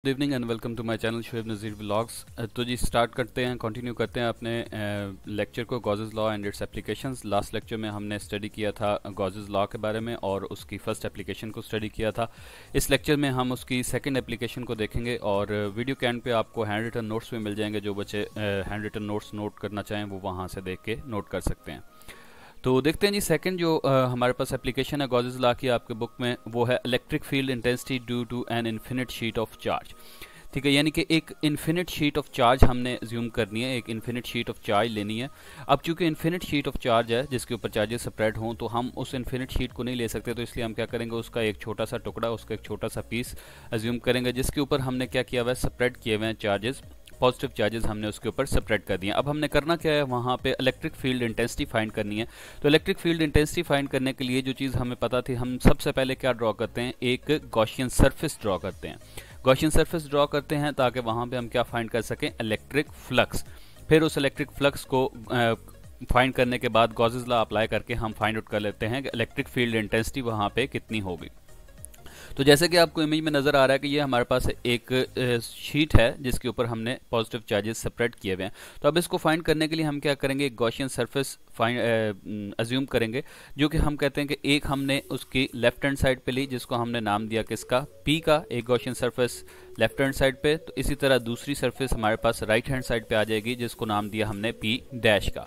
Good evening and welcome to my channel Shoaib Nazir vlogs. तो जी start करते हैं, कंटिन्यू करते हैं अपने लेक्चर को, Gauss's law and it's applications. Last lecture में हमने स्टडी किया था गॉसेस लॉ के बारे में और उसकी फर्स्ट एप्लीकेशन को स्टडी किया था। इस लेक्चर में हम उसकी सेकंड एप्लीकेशन को देखेंगे और वीडियो के एंड पे आपको हैंड रिटन नोट्स भी मिल जाएंगे। जो बच्चे हैंड रिटन नोट्स नोट करना चाहें वो वहाँ से देख के नोट कर सकते हैं। तो देखते हैं जी सेकंड जो हमारे पास एप्लीकेशन है गॉसेस लॉ की आपके बुक में, वो है electric field intensity due to an infinite sheet of charge. ठीक है, यानी कि एक इन्फिनिट शीट ऑफ चार्ज हमने ज्यूम करनी है, एक इन्फिनिट शीट ऑफ चार्ज लेनी है। अब चूंकि इन्फिनिट शीट ऑफ चार्ज है जिसके ऊपर चार्जेस स्प्रेड हों, तो हम उस इन्फिनिट शीट को नहीं ले सकते, तो इसलिए हम क्या करेंगे, उसका एक छोटा सा टुकड़ा, उसका एक छोटा सा पीस ज्यूम करेंगे जिसके ऊपर हमने क्या किया हुआ है, स्प्रेड किए हुए हैं चार्जेस, पॉजिटिव चार्जेस हमने उसके ऊपर सेपरेट कर दिए। अब हमने करना क्या है, वहाँ पे इलेक्ट्रिक फील्ड इंटेंसिटी फाइंड करनी है। तो इलेक्ट्रिक फील्ड इंटेंसिटी फाइंड करने के लिए जो चीज़ हमें पता थी, हम सबसे पहले क्या ड्रॉ करते हैं, एक गॉसियन सरफेस ड्रॉ करते हैं। गॉसियन सरफेस ड्रॉ करते हैं ताकि वहाँ पे हम क्या फाइंड कर सकें, इलेक्ट्रिक फ्लक्स। फिर उस इलेक्ट्रिक फ्लक्स को फाइंड करने के बाद गॉसेस लॉ अप्लाई करके हम फाइंड आउट कर लेते हैं कि इलेक्ट्रिक फील्ड इंटेंसिटी वहाँ पे कितनी होगी। तो जैसे कि आपको इमेज में नज़र आ रहा है कि ये हमारे पास एक शीट है जिसके ऊपर हमने पॉजिटिव चार्जेस सेपरेट किए हुए हैं। तो अब इसको फाइंड करने के लिए हम क्या करेंगे, एक गॉसियन सरफेस फाइंड अज्यूम करेंगे, जो कि हम कहते हैं कि एक हमने उसकी लेफ्ट हैंड साइड पे ली जिसको हमने नाम दिया किसका, पी का, एक Gaussian surface left hand side पे। तो इसी तरह दूसरी सरफेस हमारे पास राइट हैंड साइड पे आ जाएगी जिसको नाम दिया हमने पी डैश का।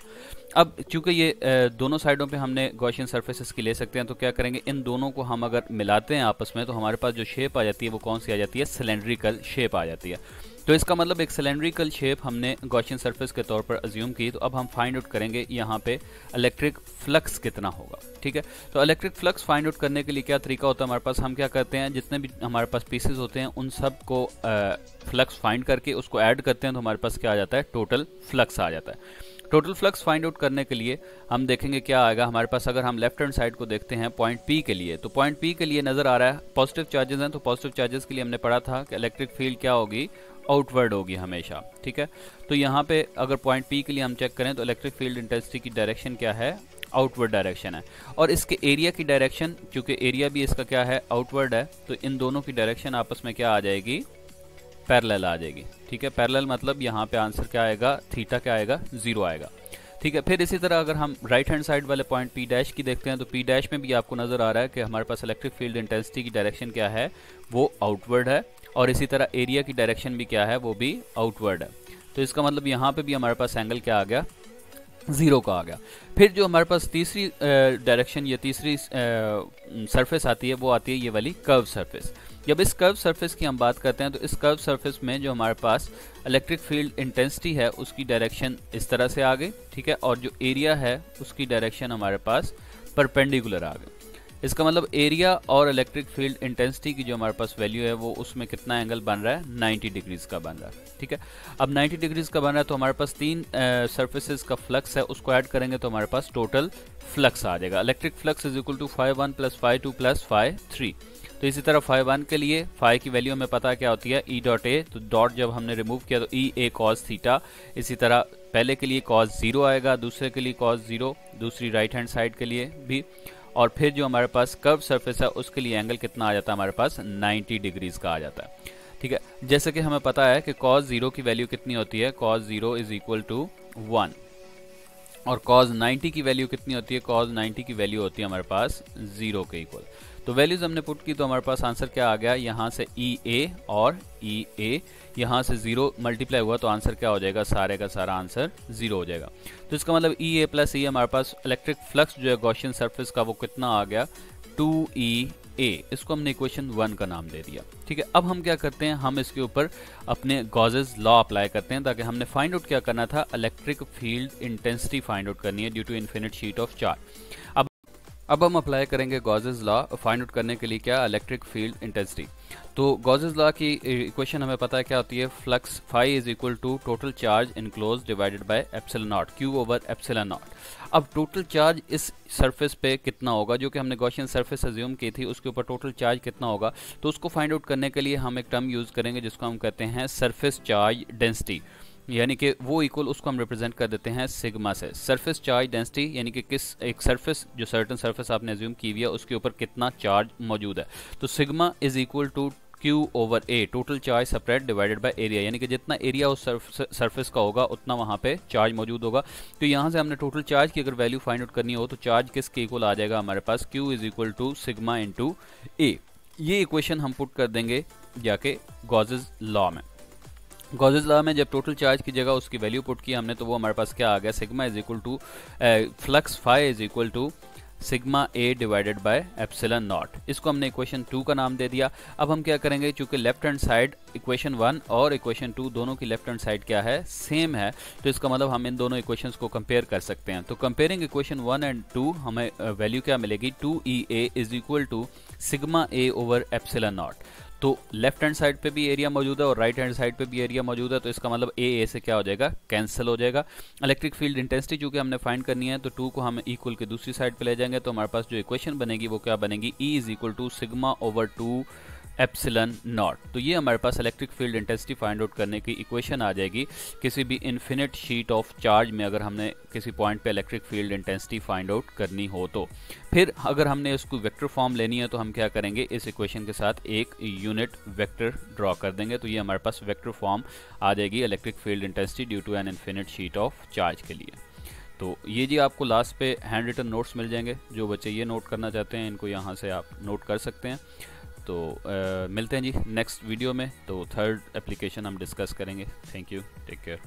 अब चूंकि ये दोनों साइडों पे हमने गॉसियन सरफेसेस की ले सकते हैं, तो क्या करेंगे, इन दोनों को हम अगर मिलाते हैं आपस में, तो हमारे पास जो शेप आ जाती है वो कौन सी आ जाती है, सिलेंड्रिकल शेप आ जाती है। तो इसका मतलब एक सिलेंड्रिकल शेप हमने गॉसियन सरफेस के तौर पर अज्यूम की। तो अब हम फाइंड आउट करेंगे यहाँ पे इलेक्ट्रिक फ्लक्स कितना होगा। ठीक है, तो इलेक्ट्रिक फ्लक्स फाइंड आउट करने के लिए क्या तरीका होता है हमारे पास, हम क्या करते हैं, जितने भी हमारे पास पीसेस होते हैं उन सब को फ्लक्स फाइंड करके उसको ऐड करते हैं, तो हमारे पास क्या आ जाता है, टोटल फ्लक्स आ जाता है। टोटल फ्लक्स फाइंड आउट करने के लिए हम देखेंगे क्या आएगा हमारे पास। अगर हम लेफ्ट हैंड साइड को देखते हैं पॉइंट पी के लिए, तो पॉइंट पी के लिए नजर आ रहा है पॉजिटिव चार्जेस हैं, तो पॉजिटिव चार्जेस के लिए हमने पढ़ा था कि इलेक्ट्रिक फील्ड क्या होगी, आउटवर्ड होगी हमेशा। ठीक है, तो यहाँ पे अगर पॉइंट पी के लिए हम चेक करें तो इलेक्ट्रिक फील्ड इंटेंसिटी की डायरेक्शन क्या है, आउटवर्ड डायरेक्शन है। और इसके एरिया की डायरेक्शन, क्योंकि एरिया भी इसका क्या है, आउटवर्ड है, तो इन दोनों की डायरेक्शन आपस में क्या आ जाएगी, पैरेलल आ जाएगी। ठीक है, पैरेलल मतलब यहाँ पे आंसर क्या आएगा, थीटा क्या आएगा, 0 आएगा। ठीक है, फिर इसी तरह अगर हम राइट हैंड साइड वाले पॉइंट पी डैश की देखते हैं, तो पी डैश में भी आपको नजर आ रहा है कि हमारे पास इलेक्ट्रिक फील्ड इंटेंसिटी की डायरेक्शन क्या है, वो आउटवर्ड है, और इसी तरह एरिया की डायरेक्शन भी क्या है, वो भी आउटवर्ड है। तो इसका मतलब यहाँ पे भी हमारे पास एंगल क्या आ गया, 0 का आ गया। फिर जो हमारे पास तीसरी डायरेक्शन या तीसरी सरफेस आती है, वो आती है ये वाली कर्व सरफेस। जब इस कर्व सरफेस की हम बात करते हैं, तो इस कर्व सरफेस में जो हमारे पास इलेक्ट्रिक फील्ड इंटेंसिटी है उसकी डायरेक्शन इस तरह से आ गई। ठीक है, और जो एरिया है उसकी डायरेक्शन हमारे पास परपेंडिकुलर आ गई। इसका मतलब एरिया और इलेक्ट्रिक फील्ड इंटेंसिटी की जो हमारे पास वैल्यू है, वो उसमें कितना एंगल बन रहा है, 90 डिग्रीज का बन रहा है। ठीक है, अब 90 डिग्रीज का बन रहा है, तो हमारे पास तीन सरफेसेस का फ्लक्स है, उसको ऐड करेंगे तो हमारे पास टोटल फ्लक्स आ जाएगा। Electric flux is equal to φ1 + φ2 + φ3। तो इसी तरह φ1 के लिए फाई की वैल्यू हमें पता क्या होती है, E डॉट ए, तो डॉट जब हमने रिमूव किया तो E a cos थीटा। इसी तरह पहले के लिए cos 0 आएगा, दूसरे के लिए cos 0, दूसरी राइट हैंड साइड के लिए भी। और फिर जो हमारे पास कर्व सरफेस है उसके लिए एंगल कितना आ जाता है हमारे पास, 90 डिग्रीज का आ जाता है। ठीक है, जैसे कि हमें पता है कि cos 0 की वैल्यू कितनी होती है, cos 0 इज इक्वल टू 1, और cos 90 की वैल्यू कितनी होती है, cos 90 की वैल्यू होती है हमारे पास 0 के इक्वल। तो वैल्यूज हमने पुट की तो हमारे पास आंसर क्या आ गया, यहाँ से E a और E a, यहाँ से 0 मल्टीप्लाई हुआ तो आंसर क्या हो जाएगा, सारे का सारा आंसर 0 हो जाएगा। तो इसका मतलब E a + E हमारे पास इलेक्ट्रिक फ्लक्स जो है गॉसियन सरफेस का, वो कितना आ गया, 2E a। इसको हमने इक्वेशन 1 का नाम दे दिया। ठीक है, अब हम क्या करते हैं, हम इसके ऊपर अपने गॉसेस लॉ अप्लाई करते हैं, ताकि हमने फाइंड आउट क्या करना था, electric field intensity find out करनी है due to infinite sheet of charge. अब हम अप्लाई करेंगे गॉसेस लॉ फाइंड आउट करने के लिए, क्या, इलेक्ट्रिक फील्ड इंटेंसिटी। तो गॉसेस लॉ की इक्वेशन हमें पता है क्या होती है, flux phi is equal to total charge enclose divided by epsilon naught, Q over epsilon naught. अब टोटल चार्ज इस सरफेस पे कितना होगा, जो कि हमने गॉसियन सरफेस अज्यूम की थी, उसके ऊपर टोटल चार्ज कितना होगा, तो उसको फाइंड आउट करने के लिए हम एक टर्म यूज करेंगे जिसको हम कहते हैं सरफेस चार्ज डेंसिटी। यानी कि वो इक्वल, उसको हम रिप्रेजेंट कर देते हैं सिग्मा से। सरफेस चार्ज डेंसिटी यानी कि किस एक सरफेस, जो सर्टेन सरफेस आपने अज्यूम की हुई है, उसके ऊपर कितना चार्ज मौजूद है। तो sigma is equal to Q over A, total charge spread divided by area, यानी कि जितना एरिया उस सरफेस का होगा उतना वहाँ पे चार्ज मौजूद होगा। तो यहाँ से हमने टोटल चार्ज की अगर वैल्यू फाइंड आउट करनी हो तो चार्ज किसके इक्वल आ जाएगा हमारे पास, Q is equal to sigma into A। ये इक्वेशन हम पुट कर देंगे जाके गॉसेस लॉ में। गॉसेस लॉ में जब टोटल चार्ज की जगह उसकी वैल्यू पुट की हमने तो वो हमारे पास क्या आ गया, sigma is equal to flux phi is equal to sigma A divided by epsilon naught. इसको हमने इक्वेशन 2 का नाम दे दिया। अब हम क्या करेंगे, चूंकि लेफ्ट हैंड साइड इक्वेशन 1 और इक्वेशन 2 दोनों की लेफ्ट हैंड साइड क्या है, सेम है, तो इसका मतलब हम इन दोनों इक्वेशंस को कंपेयर कर सकते हैं। तो कंपेयरिंग इक्वेशन 1 एंड 2 हमें वैल्यू क्या मिलेगी, 2EA is equal to sigma A over epsilon naught. तो लेफ्ट हैंड साइड पे भी एरिया मौजूद है और राइट हैंड साइड पे भी एरिया मौजूद है, तो इसका मतलब ए से क्या हो जाएगा, कैंसिल हो जाएगा। इलेक्ट्रिक फील्ड इंटेंसिटी चूंकि हमने फाइंड करनी है तो 2 को हम इक्वल के दूसरी साइड पे ले जाएंगे, तो हमारे पास जो इक्वेशन बनेगी वो क्या बनेगी, E is equal to sigma over 2 epsilon naught. तो ये हमारे पास electric field intensity find out करने की इक्वेशन आ जाएगी किसी भी इन्फिनिट शीट ऑफ चार्ज में, अगर हमने किसी पॉइंट पे electric field intensity find out करनी हो तो। फिर अगर हमने इसको वेक्टर फॉर्म लेनी है तो हम क्या करेंगे, इस इक्वेशन के साथ एक यूनिट वेक्टर ड्रॉ कर देंगे, तो ये हमारे पास वेक्टर फॉर्म आ जाएगी electric field intensity due to an infinite sheet of charge के लिए। तो ये जी आपको लास्ट पे हैंड रिटन नोट्स मिल जाएंगे, जो बच्चे ये नोट करना चाहते हैं इनको यहाँ से आप नोट कर सकते हैं। तो मिलते हैं जी नेक्स्ट वीडियो में, तो थर्ड एप्लीकेशन हम डिस्कस करेंगे। Thank you, take care.